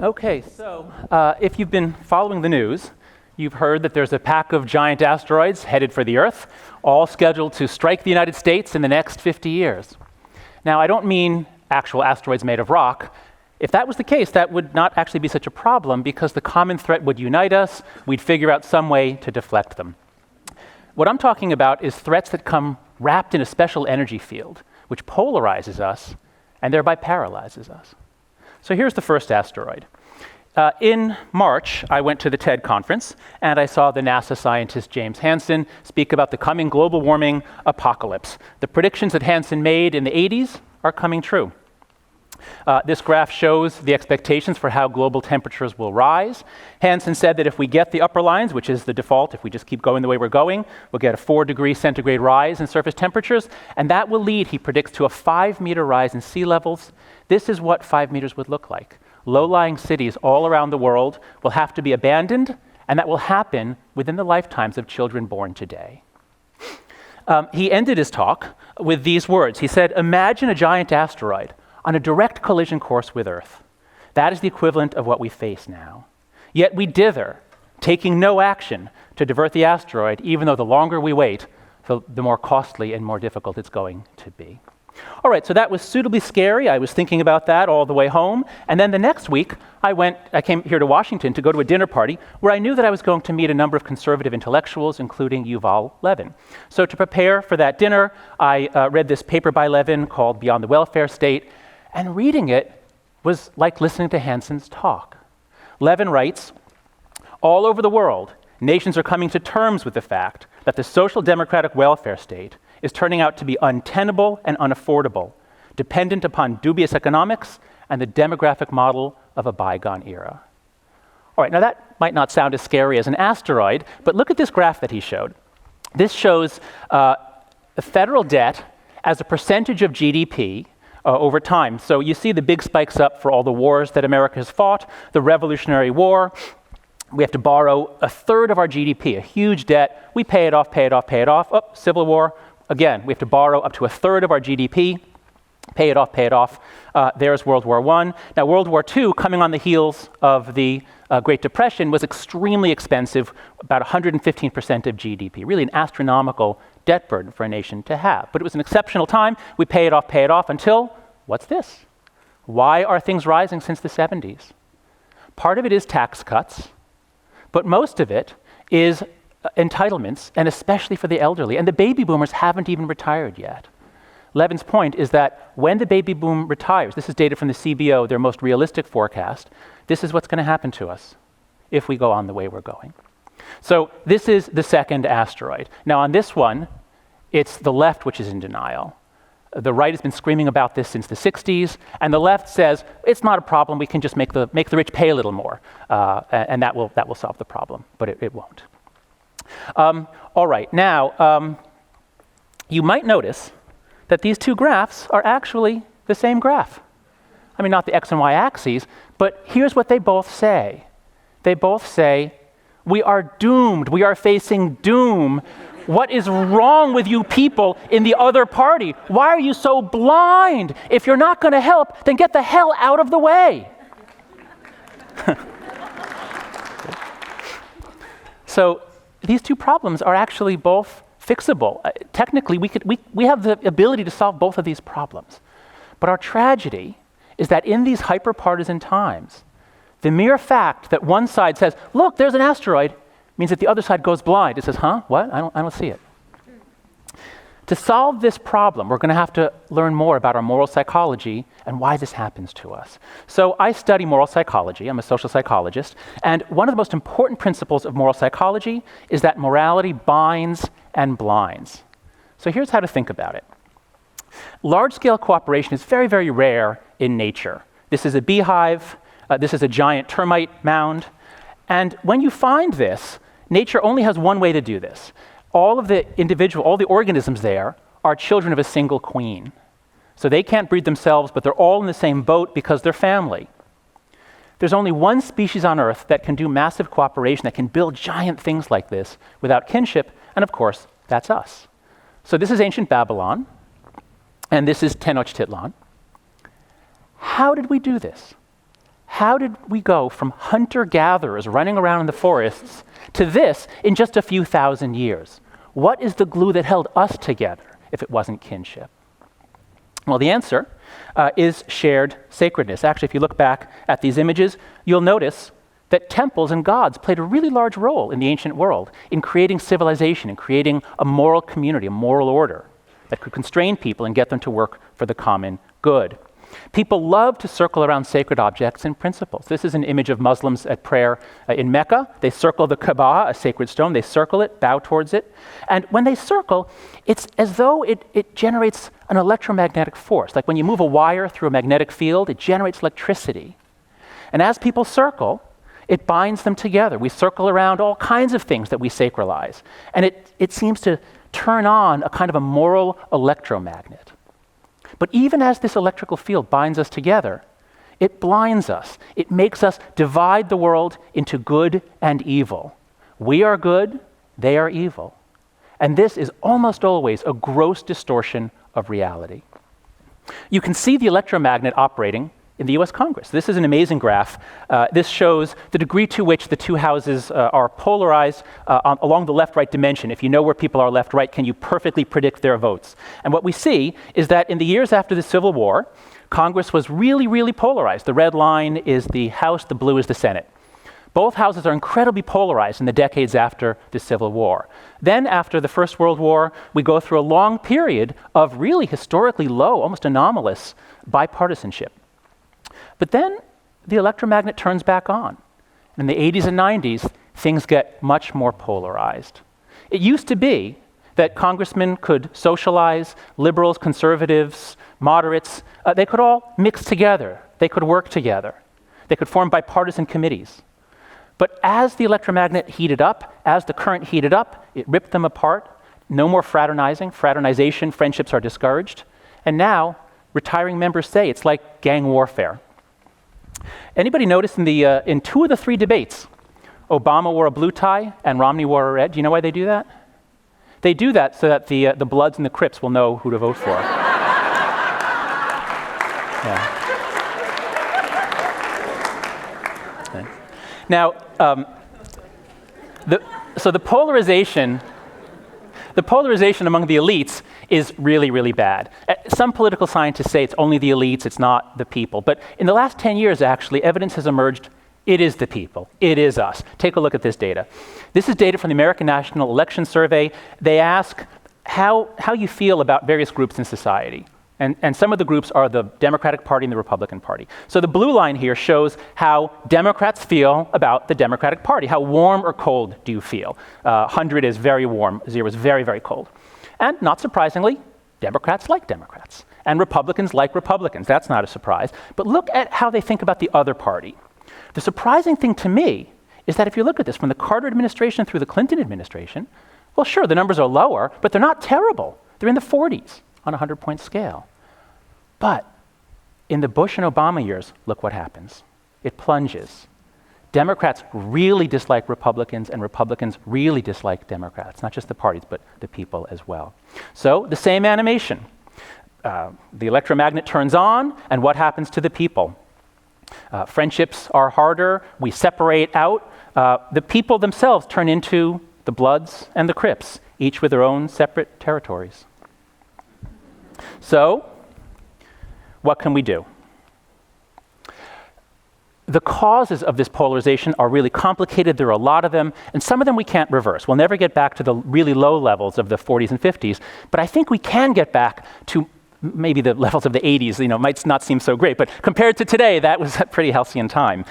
Okay, so if you've been following the news, you've heard that there's a pack of giant asteroids headed for the Earth, all scheduled to strike the United States in the next 50 years. Now, I don't mean actual asteroids made of rock. If that was the case, that would not actually be such a problem because the common threat would unite us. We'd figure out some way to deflect them. What I'm talking about is threats that come wrapped in a special energy field, which polarizes us and thereby paralyzes us. So here's the first asteroid. In March, I went to the TED conference, and I saw the NASA scientist James Hansen speak about the coming global warming apocalypse. The predictions that Hansen made in the 80s are coming true. This graph shows the expectations for how global temperatures will rise. Hansen said that if we get the upper lines, which is the default, if we just keep going the way we're going, we'll get a 4-degree centigrade rise in surface temperatures, and that will lead, he predicts, to a 5-meter rise in sea levels. This is what 5 meters would look like. Low-lying cities all around the world will have to be abandoned, and that will happen within the lifetimes of children born today. He ended his talk with these words. He said, "Imagine a giant asteroid on a direct collision course with Earth. That is the equivalent of what we face now. Yet we dither, taking no action to divert the asteroid, even though the longer we wait, the more costly and more difficult it's going to be." All right, so that was suitably scary. I was thinking about that all the way home. And then the next week, I came here to Washington to go to a dinner party where I knew that I was going to meet a number of conservative intellectuals, including Yuval Levin. So to prepare for that dinner, I read this paper by Levin called Beyond the Welfare State, and reading it was like listening to Hansen's talk. Levin writes, "All over the world, nations are coming to terms with the fact that the social democratic welfare state is turning out to be untenable and unaffordable, dependent upon dubious economics and the demographic model of a bygone era." All right, now that might not sound as scary as an asteroid, but look at this graph that he showed. This shows the federal debt as a percentage of GDP over time. So you see the big spikes up for all the wars that America has fought, the Revolutionary War. We have to borrow a third of our GDP, a huge debt. We pay it off, pay it off, pay it off. Oh, Civil War. Again, we have to borrow up to a third of our GDP, pay it off, pay it off. There's World War I. Now, World War II, coming on the heels of the Great Depression, was extremely expensive, about 115% of GDP, really an astronomical debt burden for a nation to have. But it was an exceptional time. We pay it off until, what's this? Why are things rising since the 70s? Part of it is tax cuts, but most of it is entitlements, and especially for the elderly. And the baby boomers haven't even retired yet. Levin's point is that when the baby boom retires, this is data from the CBO, their most realistic forecast, this is what's going to happen to us if we go on the way we're going. So this is the second asteroid. Now on this one, it's the left which is in denial. The right has been screaming about this since the 60s, and the left says, it's not a problem, we can just make the rich pay a little more, and that will solve the problem, but it won't. All right, now, you might notice that these two graphs are actually the same graph. I mean, not the X and Y axes, but here's what they both say. They both say, we are doomed, we are facing doom. What is wrong with you people in the other party? Why are you so blind? If you're not going to help, then get the hell out of the way. So these two problems are actually both fixable. Technically, we have the ability to solve both of these problems. But our tragedy is that in these hyper-partisan times, the mere fact that one side says, look, there's an asteroid, means that the other side goes blind. It says, huh, what? I don't see it. To solve this problem, we're going to have to learn more about our moral psychology and why this happens to us. So I study moral psychology. I'm a social psychologist. And one of the most important principles of moral psychology is that morality binds and blinds. So here's how to think about it. Large-scale cooperation is very, very rare in nature. This is a beehive. This is a giant termite mound. And when you find this, nature only has one way to do this. All the organisms there are children of a single queen. So they can't breed themselves, but they're all in the same boat because they're family. There's only one species on Earth that can do massive cooperation, that can build giant things like this without kinship, and of course, that's us. So this is ancient Babylon, and this is Tenochtitlan. How did we do this? how did we go from hunter-gatherers running around in the forests to this in just a few thousand years? What is the glue that held us together if it wasn't kinship? Well, the answer is shared sacredness. Actually, if you look back at these images, you'll notice that temples and gods played a really large role in the ancient world in creating civilization, in creating a moral community, a moral order that could constrain people and get them to work for the common good. People love to circle around sacred objects and principles. This is an image of Muslims at prayer in Mecca. They circle the Kaaba, a sacred stone. They circle it, bow towards it. And when they circle, it's as though it generates an electromagnetic force. Like when you move a wire through a magnetic field, it generates electricity. And as people circle, it binds them together. We circle around all kinds of things that we sacralize. And it seems to turn on a kind of a moral electromagnet. But even as this electrical field binds us together, it blinds us. It makes us divide the world into good and evil. We are good, they are evil. And this is almost always a gross distortion of reality. You can see the electromagnet operating in the US Congress. This is an amazing graph. This shows the degree to which the two houses are polarized along the left-right dimension. If you know where people are left-right, can you perfectly predict their votes? And what we see is that in the years after the Civil War, Congress was really, really polarized. The red line is the House, the blue is the Senate. Both houses are incredibly polarized in the decades after the Civil War. Then, after the First World War, we go through a long period of really historically low, almost anomalous bipartisanship. But then the electromagnet turns back on. In the 80s and 90s, things get much more polarized. It used to be that congressmen could socialize, liberals, conservatives, moderates, they could all mix together. They could work together. They could form bipartisan committees. But as the electromagnet heated up, as the current heated up, it ripped them apart. No more fraternizing. Fraternization, friendships are discouraged. And now, retiring members say it's like gang warfare. Anybody notice in two of the three debates, Obama wore a blue tie and Romney wore a red? Do you know why they do that? They do that so that the Bloods and the Crips will know who to vote for. Yeah. Okay. Now, the polarization among the elites is really, really bad. Some political scientists say it's only the elites, it's not the people. But in the last 10 years, actually, evidence has emerged it is the people. It is us. Take a look at this data. This is data from the American National Election Survey. They ask how you feel about various groups in society. And some of the groups are the Democratic Party and the Republican Party. So the blue line here shows how Democrats feel about the Democratic Party. How warm or cold do you feel? 100 is very warm, 0 is very, very cold. And not surprisingly, Democrats like Democrats. And Republicans like Republicans. That's not a surprise. But look at how they think about the other party. The surprising thing to me is that if you look at this, from the Carter administration through the Clinton administration, well, sure, the numbers are lower, but they're not terrible. They're in the 40s on a 100-point scale. But in the Bush and Obama years, look what happens. It plunges. Democrats really dislike Republicans, and Republicans really dislike Democrats, not just the parties, but the people as well. So the same animation. The electromagnet turns on, and what happens to the people? Friendships are harder. We separate out. The people themselves turn into the Bloods and the Crips, each with their own separate territories. So, what can we do? The causes of this polarization are really complicated. There are a lot of them, and some of them we can't reverse. We'll never get back to the really low levels of the 40s and 50s, but I think we can get back to maybe the levels of the 80s. Might not seem so great, but compared to today, that was a pretty halcyon time.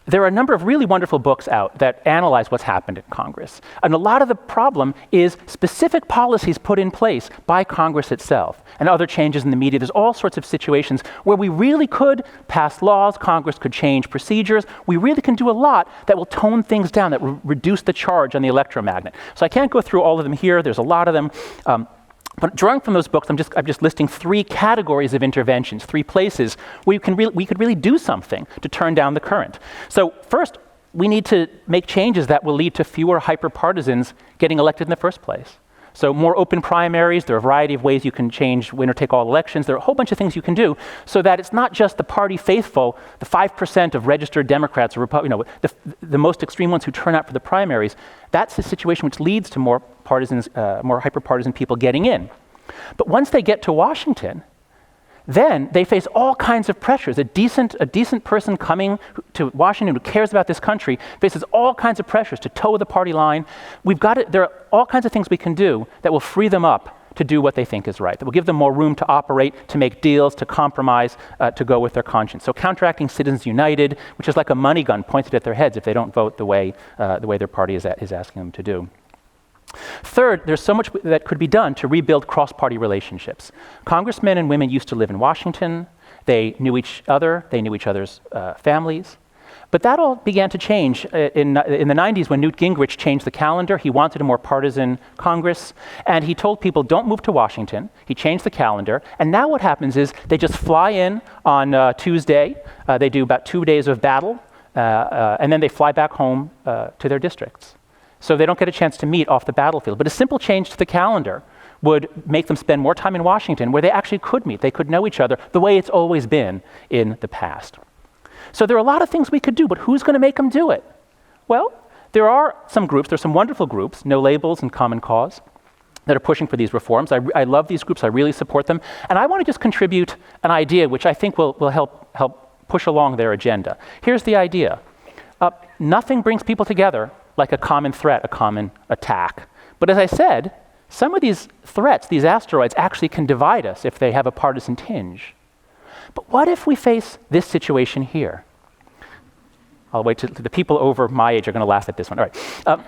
There are a number of really wonderful books out that analyze what's happened in Congress. And a lot of the problem is specific policies put in place by Congress itself and other changes in the media. There's all sorts of situations where we really could pass laws, Congress could change procedures. We really can do a lot that will tone things down, that will reduce the charge on the electromagnet. So I can't go through all of them here. There's a lot of them. But drawing from those books, I'm just listing 3 categories of interventions, 3 places where we could really do something to turn down the current. So first, we need to make changes that will lead to fewer hyper-partisans getting elected in the first place. So more open primaries, there are a variety of ways you can change winner-take-all elections. There are a whole bunch of things you can do so that it's not just the party faithful, the 5% of registered Democrats or the most extreme ones who turn out for the primaries. That's a situation which leads to more partisans, more hyper-partisan people getting in. But once they get to Washington, then they face all kinds of pressures. A decent person coming to Washington who cares about this country faces all kinds of pressures to toe the party line. There are all kinds of things we can do that will free them up to do what they think is right, that will give them more room to operate, to make deals, to compromise, to go with their conscience. So counteracting Citizens United, which is like a money gun pointed at their heads if they don't vote the way their party is asking them to do. Third, there's so much that could be done to rebuild cross-party relationships. Congressmen and women used to live in Washington. They knew each other. They knew each other's families. But that all began to change in the 90s when Newt Gingrich changed the calendar. He wanted a more partisan Congress, and he told people, don't move to Washington. He changed the calendar, and now what happens is they just fly in on Tuesday. They do about 2 days of battle, and then they fly back home to their districts. So they don't get a chance to meet off the battlefield. But a simple change to the calendar would make them spend more time in Washington where they actually could meet. They could know each other the way it's always been in the past. So there are a lot of things we could do, but who's going to make them do it? Well, there are some groups, there's some wonderful groups, No Labels and Common Cause, that are pushing for these reforms. I love these groups, I really support them. And I want to just contribute an idea which I think will help push along their agenda. Here's the idea. Nothing brings people together like a common threat, a common attack. But as I said, some of these threats, these asteroids, actually can divide us if they have a partisan tinge. But what if we face this situation here? I'll wait till the people over my age are going to laugh at this one. All right.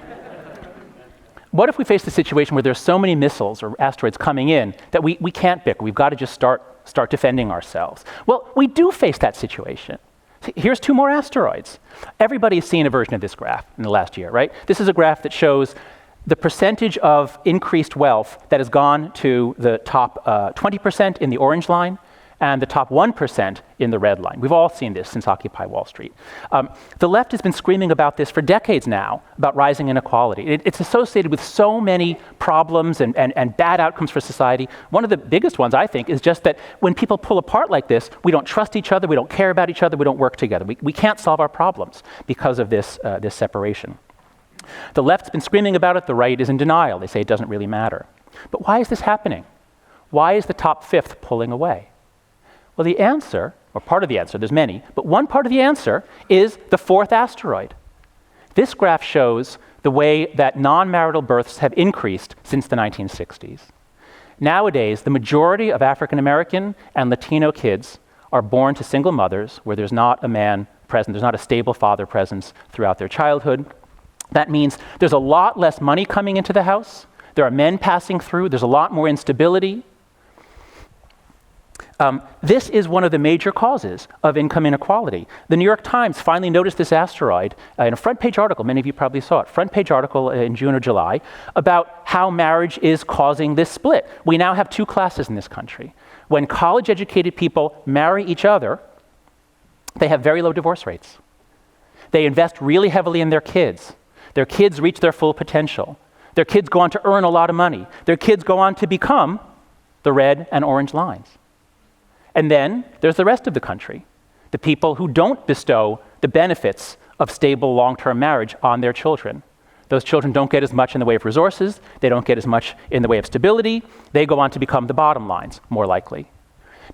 What if we face the situation where there's so many missiles or asteroids coming in that we can't bicker? We've got to just start defending ourselves. Well, we do face that situation. Here's 2 more asteroids. Everybody's seen a version of this graph in the last year, right? This is a graph that shows the percentage of increased wealth that has gone to the top 20% in the orange line and the top 1% in the red line. We've all seen this since Occupy Wall Street. The left has been screaming about this for decades now, about rising inequality. It's associated with so many problems and bad outcomes for society. One of the biggest ones, I think, is just that when people pull apart like this, we don't trust each other, we don't care about each other, we don't work together. We can't solve our problems because of this separation. The left's been screaming about it, the right is in denial. They say it doesn't really matter. But why is this happening? Why is the top 5th pulling away? Well, the answer, or part of the answer, there's many, but one part of the answer is the 4th asteroid. This graph shows the way that non-marital births have increased since the 1960s. Nowadays, the majority of African American and Latino kids are born to single mothers where there's not a man present, there's not a stable father presence throughout their childhood. That means there's a lot less money coming into the house, there are men passing through, there's a lot more instability. This is one of the major causes of income inequality. The New York Times finally noticed this asteroid in a front page article, many of you probably saw it, front page article in June or July, about how marriage is causing this split. We now have 2 classes in this country. When college-educated people marry each other, they have very low divorce rates. They invest really heavily in their kids. Their kids reach their full potential. Their kids go on to earn a lot of money. Their kids go on to become the red and orange lines. And then there's the rest of the country, the people who don't bestow the benefits of stable long-term marriage on their children. Those children don't get as much in the way of resources, they don't get as much in the way of stability, they go on to become the bottom lines, more likely.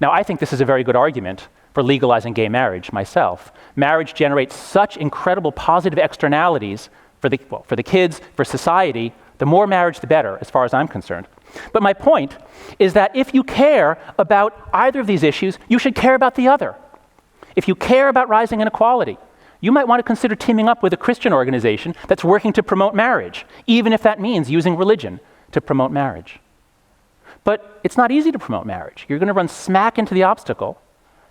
Now, I think this is a very good argument for legalizing gay marriage myself. Marriage generates such incredible positive externalities for the kids, for society. The more marriage, the better, as far as I'm concerned. But my point is that if you care about either of these issues, you should care about the other. If you care about rising inequality, you might want to consider teaming up with a Christian organization that's working to promote marriage, even if that means using religion to promote marriage. But it's not easy to promote marriage. You're going to run smack into the obstacle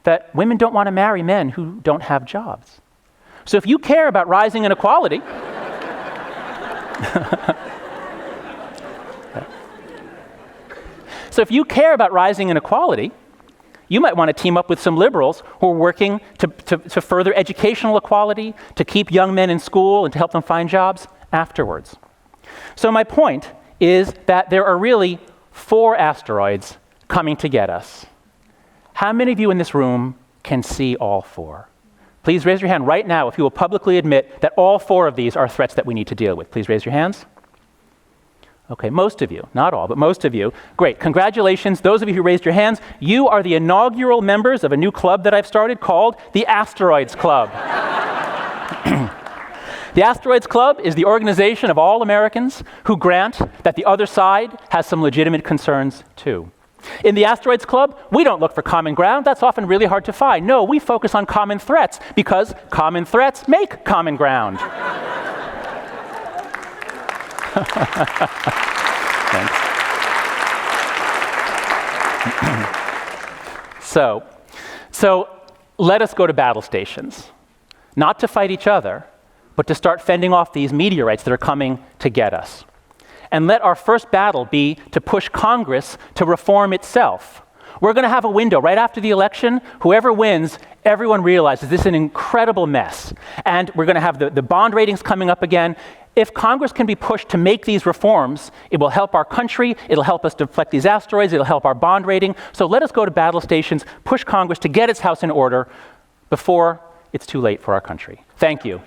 that women don't want to marry men who don't have jobs. So if you care about rising inequality, so if you care about rising inequality, you might want to team up with some liberals who are working to further educational equality, to keep young men in school and to help them find jobs afterwards. So my point is that there are really 4 asteroids coming to get us. How many of you in this room can see all 4? Please raise your hand right now if you will publicly admit that all 4 of these are threats that we need to deal with. Please raise your hands. Okay, most of you, not all, but most of you. Great, congratulations. Those of you who raised your hands, you are the inaugural members of a new club that I've started called the Asteroids Club. The Asteroids Club is the organization of all Americans who grant that the other side has some legitimate concerns too. In the Asteroids Club, we don't look for common ground. That's often really hard to find. No, we focus on common threats because common threats make common ground. Thanks. So let us go to battle stations, not to fight each other, but to start fending off these meteorites that are coming to get us. And let our first battle be to push Congress to reform itself. We're going to have a window right after the election. Whoever wins, everyone realizes this is an incredible mess. And we're going to have the bond ratings coming up again. If Congress can be pushed to make these reforms, it will help our country, it'll help us deflect these asteroids, it'll help our bond rating. So let us go to battle stations, push Congress to get its house in order before it's too late for our country. Thank you.